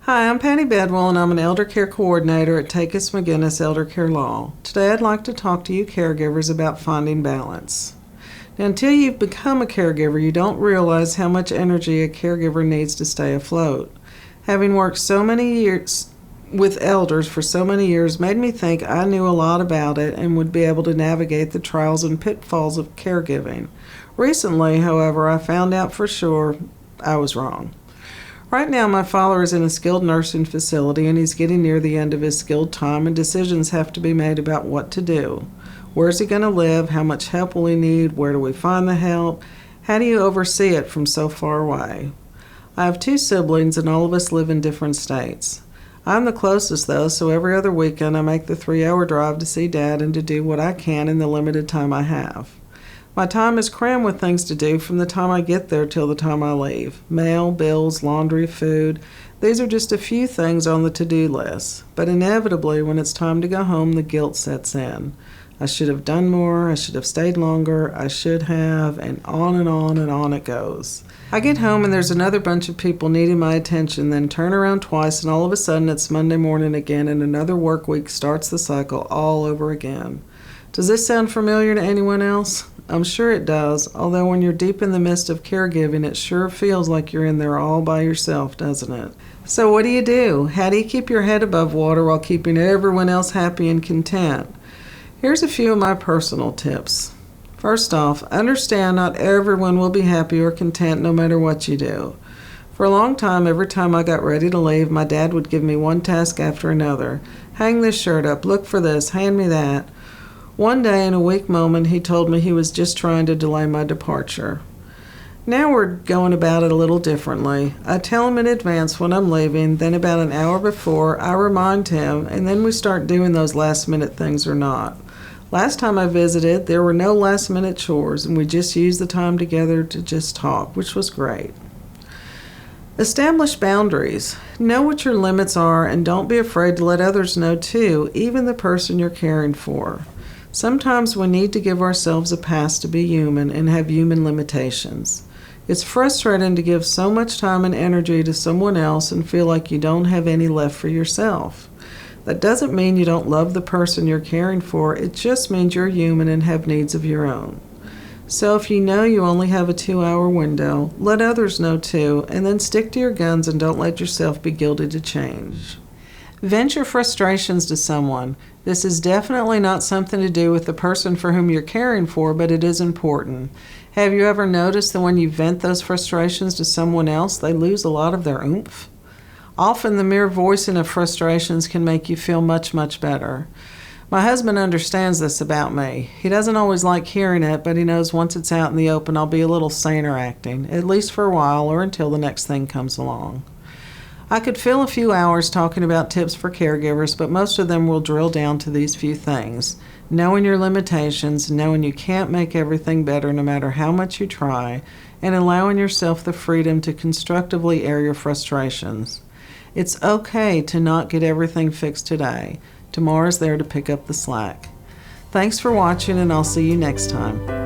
Hi, I'm Patty Bedwell, and I'm an Elder Care Coordinator at McGinnis Elder Care Law. Today I'd like to talk to you caregivers about finding balance. Now, until you've become a caregiver, you don't realize how much energy a caregiver needs to stay afloat. Having worked so many years with elders for so many years made me think I knew a lot about it and would be able to navigate the trials and pitfalls of caregiving. Recently, however, I found out for sure I was wrong. Right now, my father is in a skilled nursing facility and he's getting near the end of his skilled time, and decisions have to be made about what to do. Where's he going to live? How much help will he need? Where do we find the help? How do you oversee it from so far away? I have 2 siblings and all of us live in different states. I'm the closest though, so every other weekend I make the 3-hour drive to see Dad and to do what I can in the limited time I have. My time is crammed with things to do from the time I get there till the time I leave. Mail, bills, laundry, food. These are just a few things on the to-do list. But inevitably, when it's time to go home, the guilt sets in. I should have done more, I should have stayed longer, I should have, and on it goes. I get home and there's another bunch of people needing my attention, then turn around twice and all of a sudden it's Monday morning again and another work week starts the cycle all over again. Does this sound familiar to anyone else? I'm sure it does, although when you're deep in the midst of caregiving, it sure feels like you're in there all by yourself, doesn't it? So what do? How do you keep your head above water while keeping everyone else happy and content? Here's a few of my personal tips. First off, understand not everyone will be happy or content no matter what you do. For a long time, every time I got ready to leave, my dad would give me one task after another. Hang this shirt up, look for this, hand me that. One day, in a weak moment, he told me he was just trying to delay my departure. Now we're going about it a little differently. I tell him in advance when I'm leaving, then about an hour before, I remind him, and then we start doing those last-minute things or not. Last time I visited, there were no last-minute chores, and we just used the time together to just talk, which was great. Establish boundaries. Know what your limits are, and don't be afraid to let others know too, even the person you're caring for. Sometimes we need to give ourselves a pass to be human and have human limitations. It's frustrating to give so much time and energy to someone else and feel like you don't have any left for yourself. That doesn't mean you don't love the person you're caring for, it just means you're human and have needs of your own. So if you know you only have a 2-hour window, let others know too, and then stick to your guns and don't let yourself be guilty to change. Vent your frustrations to someone. This is definitely not something to do with the person for whom you're caring for, but it is important. Have you ever noticed that when you vent those frustrations to someone else, they lose a lot of their oomph? Often the mere voicing of frustrations can make you feel much, much better. My husband understands this about me. He doesn't always like hearing it, but he knows once it's out in the open, I'll be a little saner acting, at least for a while or until the next thing comes along. I could fill a few hours talking about tips for caregivers, but most of them will drill down to these few things. Knowing your limitations, knowing you can't make everything better no matter how much you try, and allowing yourself the freedom to constructively air your frustrations. It's okay to not get everything fixed today. Tomorrow's there to pick up the slack. Thanks for watching, and I'll see you next time.